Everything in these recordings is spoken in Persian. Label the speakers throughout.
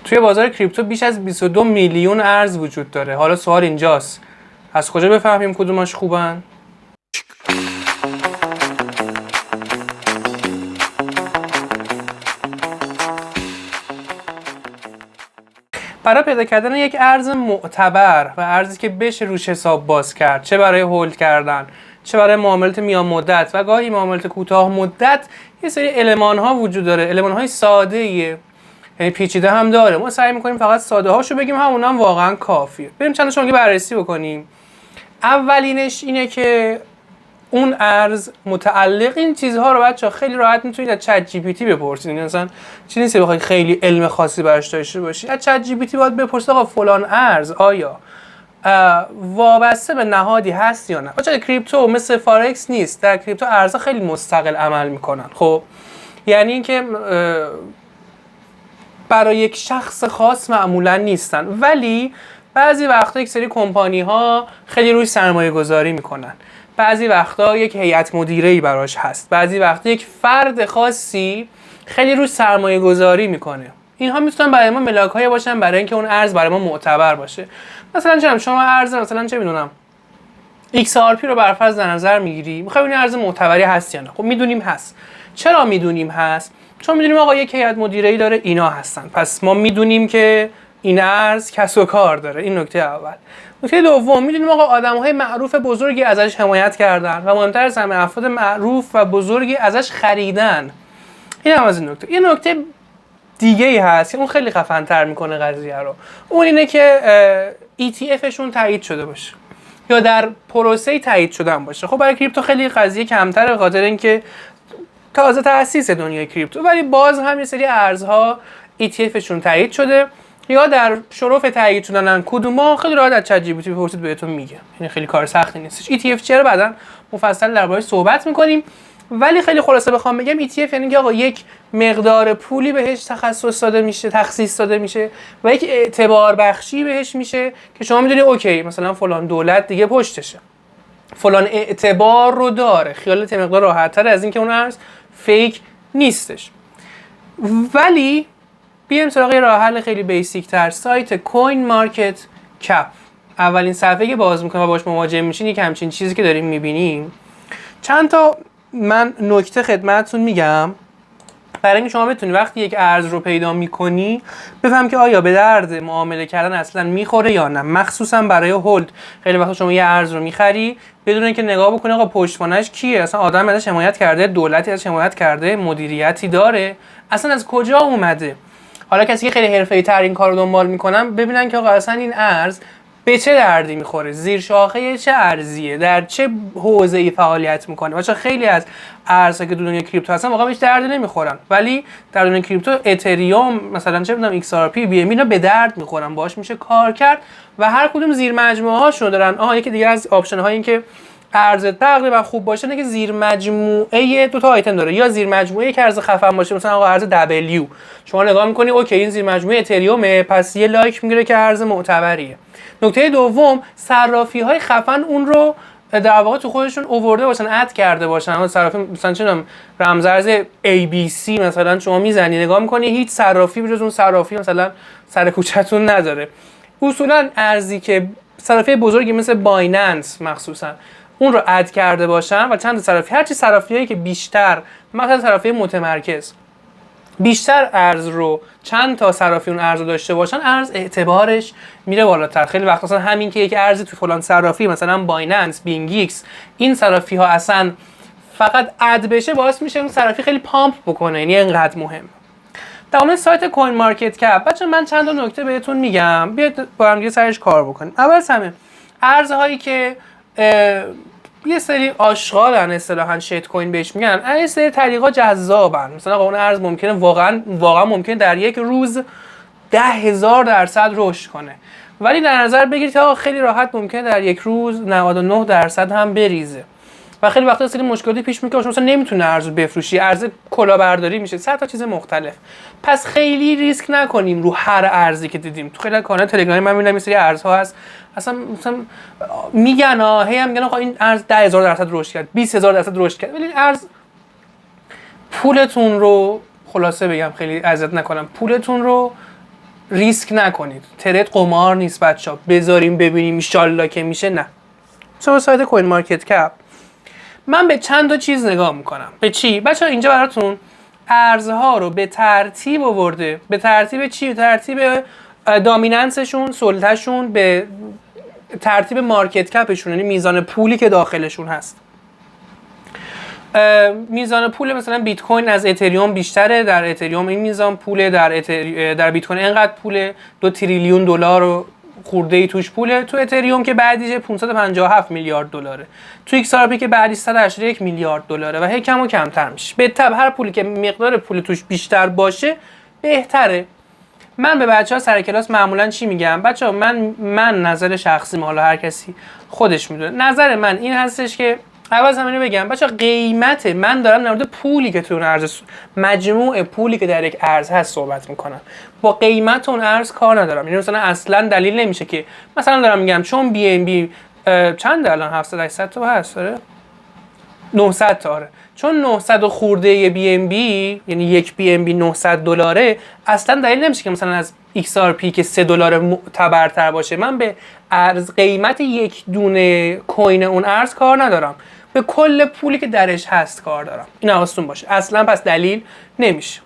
Speaker 1: توی بازار کریپتو بیش از 22 میلیون ارز وجود داره. حالا سوال اینجاست از کجا بفهمیم کدوماش خوبن؟ برای پیدا کردن یک ارز معتبر و ارزی که بشه روش حساب باز کرد، چه برای هولد کردن، چه برای معاملات میان مدت و گاهی معاملات کوتاه مدت، یه سری المان ها وجود داره. المان های ساده ایه، یعنی پیچیده هم داره. ما سعی میکنیم فقط ساده هاشو بگیم، همونا هم واقعا کافیه. بریم چند تاشو بررسی بکنیم. اولینش اینه که اون ارز متعلق این چیزها رو بچه‌ها خیلی راحت میتونید از چت جی پی تی بپرسید. یعنی مثلا چیزی نیست بخوای خیلی علم خاصی براش داشته باشی. از چت جی پی تی باید بپرسید آقا فلان ارز آیا وابسته به نهادی هست یا نه. بچه‌ها کریپتو مثل فارکس نیست. در کریپتو ارزها خیلی مستقل عمل میکنن. خب یعنی اینکه برای یک شخص خاص معمولا نیستن، ولی بعضی وقتا یک سری کمپانی ها خیلی روی سرمایه گذاری میکنن. بعضی وقتا یک هیئت مدیره‌ای براش هست. بعضی وقتا یک فرد خاصی خیلی روی سرمایه گذاری میکنه. اینها میتونن برای ما ملاک‌های باشن برای اینکه اون ارز برای ما معتبر باشه. مثلا شما ارز مثلا چه میدونم XRP رو برفرض در نظر میگیری، میخوای این ارز معتبری هست یا نه؟ خب میدونیم هست. چرا میدونیم هست؟ چون میدونیم آقا یک هیئت مدیره‌ای داره، اینا هستن. پس ما میدونیم که این ارز کسب و کار داره. این نکته اول. نکته دوم، میدونیم آقا آدم‌های معروف بزرگی ازش حمایت کردن و مهمتر از همه افراد معروف و بزرگی ازش خریدن. این هم از این نکته. یه نکته دیگه ای هست که اون خیلی خفن‌تر میکنه قضیه رو. اون اینه که ETF-شون تایید شده باشه یا در پروسه تایید شدن باشه. خب برای کریپتو خیلی قضیه کمتره به خاطر اینکه تازه تأسیس دنیای کریپتو، ولی باز هم یه سری ارزها ETF-شون تایید شده یا در شرف تایید شدنن. کدوما خیلی راحت از چت جی پی تی بپرسید بهتون میگه. یعنی خیلی کار سختی نیستش. ETF چیه رو بعداً مفصل درباره‌اش صحبت می‌کنیم، ولی خیلی خلاصه بخوام بگم ETF یعنی که آقا یک مقدار پولی بهش تخصیص داده میشه و یک اعتبار بخشی بهش میشه که شما میدونی اوکی مثلا فلان دولت دیگه پشتشه، فلان اعتبار رو داره. خیالت مقدار راحت‌تر از اینکه اون ارز فیک نیستش. ولی بیایم سراغ راه حل خیلی بیسیک تر. سایت کوین مارکت کپ اولین صفحه که باز میکنیم و باش مواجه میشین یک همچین چیزی که داریم میبینیم. چند تا من نکته خدمتتون میگم برای اینکه شما بتونی وقتی یک ارز رو پیدا میکنی بفهم که آیا به درد معامله کردن اصلا میخوره یا نه. مخصوصا برای هولد خیلی وقتا شما یه ارز رو میخری بدون اینکه نگاه بکنی آقا پشتوانش کیه، اصلا آدم ازش حمایت کرده، دولتی ازش حمایت کرده، مدیریتی داره، اصلا از کجا اومده. حالا کسی که خیلی حرفه‌ای تر این کارو دنبال میکنن ببینن که آقا اصلا این ارز به چه دردی میخوره، زیر شاخه چه ارزیه، در چه حوزه‌ای فعالیت میکنه. بچا خیلی از ارزها که دنیای کریپتو هستن واقعا بهش درد نمیخورن، ولی در دنیای کریپتو اتریوم مثلا چه میدونم XRP BNB اینا به درد میخورن، باهاش میشه کار کرد و هر کدوم زیر مجموعه هاشون دارن. یکی دیگه از آپشن های این که ارز تقریبا خوب باشه اینه که زیر مجموعه دو تا آیتم داره، یا زیر مجموعه که ارز خفن باشه مثلا آقا ارز W شما نگاه میکنی اوکی این زیر مجموعه اتریومه پس یه لایک میگیره که ارز معتبریه. نکته دوم صرافی های خفن اون رو در واقع تو خودشون آورده باشن، اد کرده باشن. اما صرافی مثلا چه رمزارز ABC مثلا شما میزنی نگاه میکنی هیچ صرافی بجز اون صرافی مثلا سر کوچه‌تون نداره. اصولا ارزی که صرافی بزرگی مثل بایننس مخصوصا اون رو اد کرده باشن و چند صرافی، هرچی صرافیایی که بیشتر مثلا صرافی متمرکز بیشتر ارز رو چند تا صرافی اون ارز رو داشته باشن ارز اعتبارش میره بالاتر. خیلی وقت مثلا همین که یک ارزی تو فلان صرافی مثلا بایننس بینگیکس این صرافی ها اصلا فقط اد بشه باعث میشه اون صرافی خیلی پامپ بکنه، یعنی اینقدر مهم. در مورد سایت کوین مارکت کپ بچه‌ها من چند تا نکته بهتون میگم، بیاید با هم دیگه سرش کار بکنیم. اول از همه ارزهایی که یه سری آشغالن اصطلاحاً شیت کوین بهش میگن، یه سری طریقا جذابن. مثلا اون ارز ممکنه واقعا ممکنه در یک روز 10,000% رشد کنه، ولی در نظر بگیرید که خیلی راحت ممکنه در یک روز 99% هم بریزه و خیلی وقتا سری مشکلاتی پیش میاد که مثلا نمیتونه ارز رو بفروشی، ارز کلاهبرداری میشه، 100 تا چیز مختلف. پس خیلی ریسک نکنیم رو هر ارزی که دیدیم. تو خیلی کانال تلگرامی من میبینم این سری ارزها هست مثلا میگن هی هم میگن آقا این ارز 10,000% رشد کرد، 20,000% رشد کرد، ولی این ارز پولتون رو خلاصه بگم خیلی اذیت نکنم، پولتون رو ریسک نکنید. ترید قمار نیست بچه‌ها، بذاریم ببینیم ان شاءالله که میشه. نه. تو سایت کوین مارکت کپ من به چند تا چیز نگاه میکنم. به چی؟ بچه‌ها اینجا براتون ارزها رو به ترتیب آورده. به ترتیب چی؟ به ترتیب دامیننسشون، سلطه‌شون، به ترتیب مارکت کپشون، یعنی میزان پولی که داخلشون هست. میزان پول مثلا بیت کوین از اتریوم بیشتره. در اتریوم این میزان پول، در بیت کوین اینقدر پول، 2 تریلیون دلار و خورده ای توش پوله. تو اتریوم که بعدیش 557 میلیارد دلاره. تو ایکس آر پی که بعدیش 181 میلیارد دلاره و هی کم و کمتر میشه. به تبع هر پولی که مقدار پول توش بیشتر باشه بهتره. من به بچه‌ها سر کلاس معمولا چی میگم؟ بچه‌ها من نظر شخصی، حالا هر کسی خودش میدونه. نظر من این هستش که اول همینو بگم بچه‌ها، قیمت من دارم در مورد پولی که تو اون ارز، مجموع پولی که در یک ارز هست صحبت میکنم. با قیمت اون ارز کار ندارم. یعنی مثلا اصلا دلیل نمیشه که مثلا دارم میگم چون بی ام بی چند الان 700 800 تا هست، داره 900 تا، آره، چون 900 خورده بی ام بی، یعنی یک بی ام بی 900 دلاره، اصلا دلیل نمیشه که مثلا از ایکس آر پی که 3 دلار معتبرتر باشه. من به ارز، قیمت یک دونه کوین اون ارز کار ندارم، به کل پولی که درش هست کار دارم. این حواستون باشه. اصلا پس دلیل نمیشه.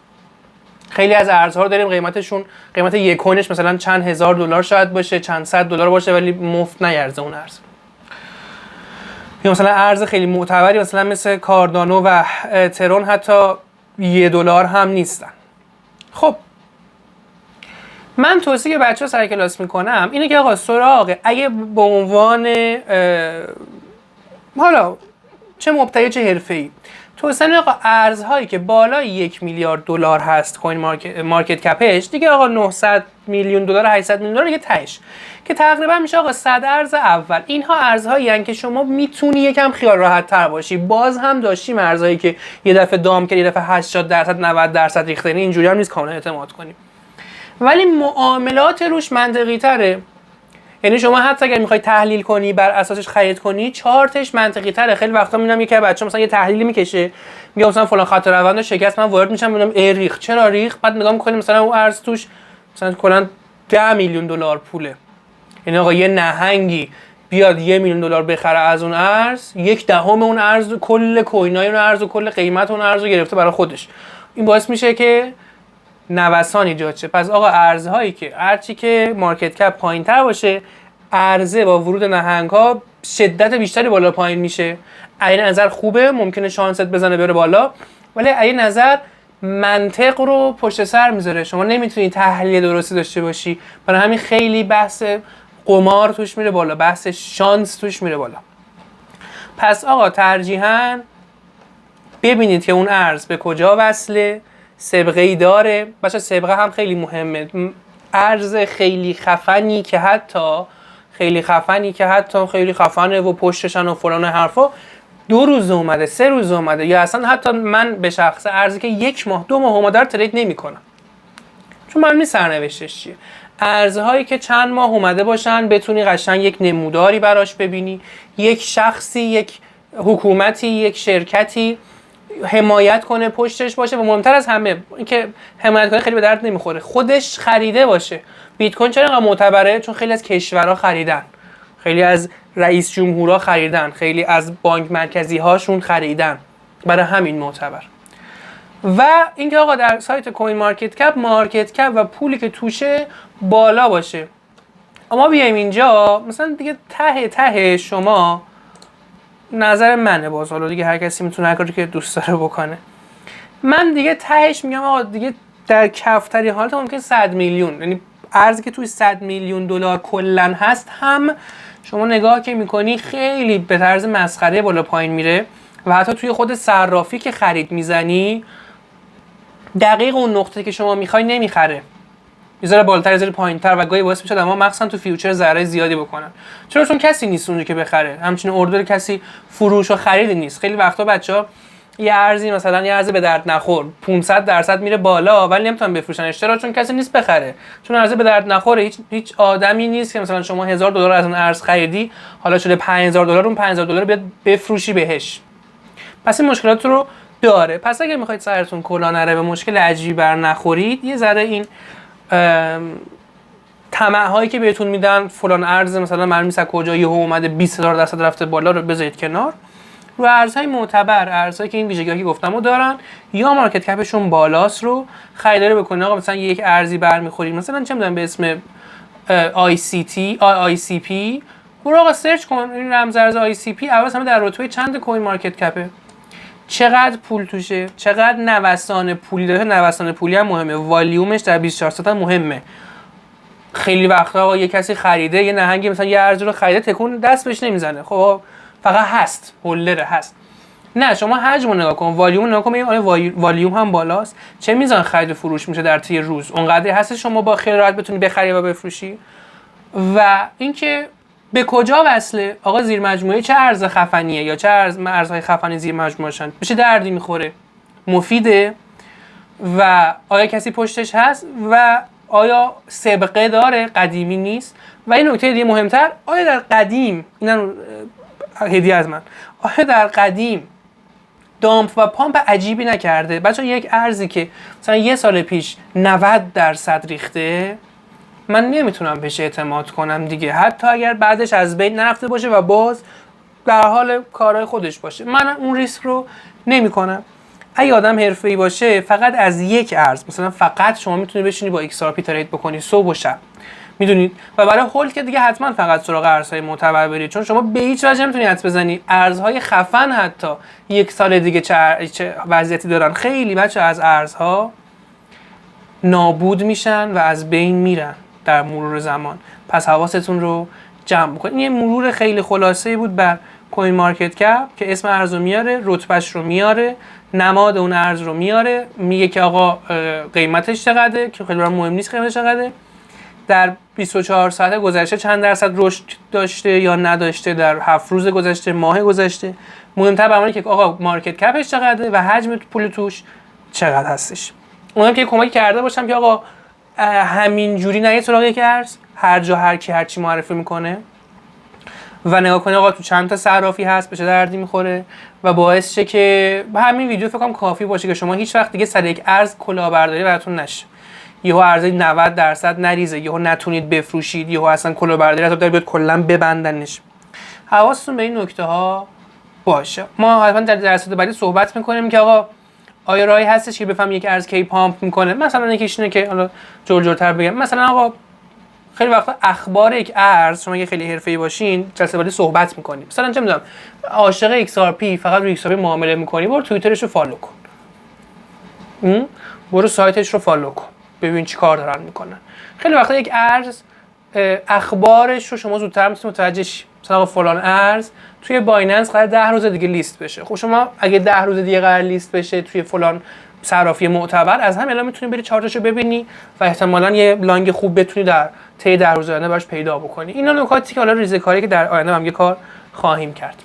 Speaker 1: خیلی از ارزها رو داریم قیمتشون، قیمت یک کوینش مثلا چند هزار دلار شاید باشه، چند صد دلار باشه، ولی مفت نیارزه اون ارز. یا مثلا ارز خیلی معتبری مثلا مثل کاردانو و ترون حتی $1 هم نیستن. خب من توصیه که بچه‌ها سر کلاس میکنم اینه که آقا سراغ، اگه به عنوان حالا چه مبتدی چه حرفه‌ای، توصیه آقا ارزهایی که بالای 1 میلیارد دلار هست کوین مارکت کپش، دیگه آقا 900 میلیون دلار 800 میلیون دلار دیگه تهش، که تقریبا میشه آقا 100 ارز اول. اینها ارزهایی هستند که شما میتونی یکم خیال راحت تر باشی. باز هم داشتیم ارزهایی که یه دفعه دام کرد، یه دفعه 80% 90% ریخته، یعنی اینجوری هم نیست کاملا اعتماد کنیم، ولی معاملات روش منطقی تره. یعنی شما حتی اگر میخوای تحلیل کنی، بر اساسش خرید کنی، چارتش منطقی تره. خیلی وقتا میبینم یکی از بچه‌ها مثلا یه تحلیلی میکشه، میگه مثلا فلان خط روند شکست، من وارد میشم میبینم ریخت. چرا ریخت؟ بعد نگاه میکنیم مثلا اون ارز توش مثلا کلا 10 میلیون دلار پوله. یعنی آقا یه نهنگی بیاد 1 میلیون دلار بخره از اون ارز، 1/10 اون ارز، کل کوینای اون ارز و کل قیمت اون ارز رو گرفته برای خودش. این باعث میشه که نوسان ایجاد شه. پس آقا ارزهایی که هرچی که مارکت کپ پایین‌تر باشه، عرضه با ورود نهنگ‌ها شدت بیشتری بالا پایین میشه. این نظر خوبه، ممکنه شانست بزنه بره بالا، ولی این نظر منطق رو پشت سر میذاره. شما نمیتونی تحلیل درستی داشته باشی، برای همین خیلی بحث قمار توش میره بالا، بحث شانس توش میره بالا. پس آقا ترجیحاً ببینید که اون ارز به کجا وصله، سابقه‌ای داره. بچه سابقه هم خیلی مهمه. ارز خیلی خفنی که حتی خیلی خفنه و پشتشن و فلان حرفا 2 روز اومده، 3 روز اومده، یا اصلا حتی من به شخص ارزی که 1 ماه 2 ماه اومده رو ترید نمی‌کنم، چون من سرنوشتش چیه. ارزهایی که چند ماه اومده باشن، بتونی قشنگ یک نموداری براش ببینی، یک شخصی، یک حکومتی، یک شرکتی حمایت کنه، پشتش باشه، و مهمتر از همه اینکه حمایت کنه خیلی به درد نمیخوره، خودش خریده باشه. بیت کوین چرا اینقدر معتبره؟ چون خیلی از کشورها خریدن، خیلی از رئیس جمهورها خریدن، خیلی از بانک مرکزی هاشون خریدن، برای همین معتبر. و اینکه آقا در سایت کوین مارکت کپ و پولی که توشه بالا باشه. اما بیایم اینجا مثلا دیگه ته شما، نظر منه، باز حالا دیگه هر کسی میتونه هر کاری که دوست داره بکنه. من دیگه تهش میگم آقا دیگه در کفترین حالت ممکن 100 میلیون، یعنی ارزی که توی 100 میلیون دلار کلا هست، هم شما نگاه که میکنی خیلی به طرز مسخره بالا پایین میره، و حتی توی خود صرافی که خرید میزنی دقیق اون نقطه که شما میخوای نمیخره، میذاره بالاتر، میذاره پایینتر، و گاهی باعث میشه آدم‌ها مخصوصا تو فیوچر ضرر زیادی بکنن. چرا؟ چون کسی نیست اونجا که بخره، همچنین اوردر کسی فروش و خرید نیست. خیلی وقتا بچه‌ها یه ارزی مثلا یه ارز به درد نخور 500% میره بالا، ولی نمیتونن بفروشنش. چرا؟ چون کسی نیست بخره، چون ارز به درد نخوره. هیچ آدمی نیست که مثلا شما $1000 از اون ارز خریدی، حالا شده $5000، اون $5000 بیاد بفروشی بهش. پس این مشکلات رو داره. پس اگه میخواید سرتون کلا نره، به مشکل عجیبی بر نخورید، یه ذره این طمع هایی که بهتون میدن فلان ارز مثلا معلوم نیست از کجا یهو اومده 20,000% رفته بالا رو بذارید کنار. رو ارزهای معتبر، ارزهایی که این ویژگی‌ها که گفتمو دارن یا مارکت کپشون بالاست رو خریداری بکنید. آقا مثلا یک ارزی برمیخورید، مثلا چه می‌دونم به اسم ICP، برو آقا سرچ کن این رمز ارز ICP اول همه در رتبه چند کوین مارکت کپه، چقدر پول توشه، چقدر نوسان پولی داره. نوسان پولی هم مهمه، والیومش در 24 ساعت هم مهمه. خیلی وقتا آقا یه کسی خریده یه نهنگی مثلا یه ارز رو خریده تکون دست بهش نمیزنه، خب فقط هست، هولدر هست. نه شما حجم رو نگاه کن، والیوم رو نگاه کن، آره والیوم هم بالاست، چه میزان خرید و فروش میشه در طی روز، اونقدری هست شما با خیال راحت بتونی بخری و بفروشی. و اینکه به کجا وصله، آقا زیر مجموعه چه ارز خفنیه یا چه ارزهای خفنی زیر مجموعهشن، بشه دردی میخوره، مفیده و آیا کسی پشتش هست و آیا سابقه داره، قدیمی نیست. و این نکته دیگه مهمتر، آیا در قدیم، اینا هدیه از من، آیا در قدیم دامپ و پامپ عجیبی نکرده؟ بچه یک ارزی که مثلا یه سال پیش 90% ریخته، من نمیتونم بهش اعتماد کنم دیگه، حتی اگر بعدش از بین نرفته باشه و باز در حال کارهای خودش باشه، من اون ریسک رو نمی کنم. اگه آدم حرفه‌ای باشه فقط از یک ارز، مثلا فقط شما میتونی بشینی با XRP ترید بکنی صبح و شب، میدونید، و برای هولد که دیگه حتما فقط سراغ ارزهای معتبر برید، چون شما به هیچ وجه نمیتونی حدس بزنی ارزهای خفن حتی یک سال دیگه چه وضعیتی دارن. خیلی بچه از ارزها نابود میشن و از بین میرن در مرور زمان، پس حواستون رو جمع بکنید. یه مرور خیلی خلاصه‌ای بود بر کوین مارکت کپ که اسم ارز رو میاره، رتبهش رو میاره، نماد اون ارز رو میاره، میگه که آقا قیمتش چقدره که خیلی برام مهم نیست قیمتش چقدره، در 24 ساعت گذشته چند درصد رشد داشته یا نداشته، در 7 روز گذشته، ماه گذشته. مهمتر برام که آقا مارکت کپش چقدره و حجم پول توش چقدر هستش. اونم که کمک کرده باشم که آقا همین جوری نه سراغ یک ارز هر جا هر کی هر چی معرفی میکنه و نگاه کنه آقا تو چند تا صرافی هست بشه دردی میخوره و باعث شه که همین ویدیو فکر کنم کافی باشه که شما هیچ وقت دیگه سر یک ارز کلاهبرداری براتون نشه، یهو ارز 90% نریزه، یهو نتونید بفروشید، یهو اصلا کلاهبرداری حتی بیاد کلا ببندنش. حواستون به این نکته ها باشه. ما حتما در درسات بعدی صحبت میکنیم که آقا آیا راهی هستش که بفهم یک ارز کی پامپ میکنه. مثلا یکیش اینه که حالا جلوتر بگم، مثلا آقا خیلی وقتا اخبار یک ارز، شما اگه خیلی حرفه‌ای باشین جلسه بعدی صحبت میکنیم، مثلا چه میدونم عاشق XRP فقط روی XRP معامله میکنی، برو توییترش رو فالو کن، برو سایتش رو فالو کن ببین چی کار دارن میکنن. خیلی وقتا یک ارز اخبارش رو شما زودتر میتونید متوجه شید، مثلا فلان ارز توی بایننس قرار 10 روز دیگه لیست بشه. خب شما اگه 10 روز دیگه قرار لیست بشه توی فلان صرافی معتبر، از همین الان میتونی بری چارتاشو ببینی و احتمالاً یه لانگ خوب بتونی در طی 10 روز آینده براش پیدا بکنی. اینا نکاتی که حالا ریزکاری که در آینده هم یه کار خواهیم کرد.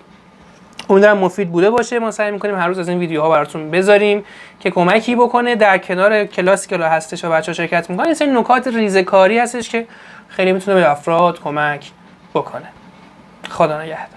Speaker 1: امیدوارم مفید بوده باشه. ما سعی می‌کنیم هر روز از این ویدیوها براتون بذاریم که کمکی بکنه. در کنار کلاسی که هستش و بچه‌ها شرکت می‌کنن، این نکات ریزکاری هستش که خیلی میتونه به افراد کمک بکنه. خدا نگهدار.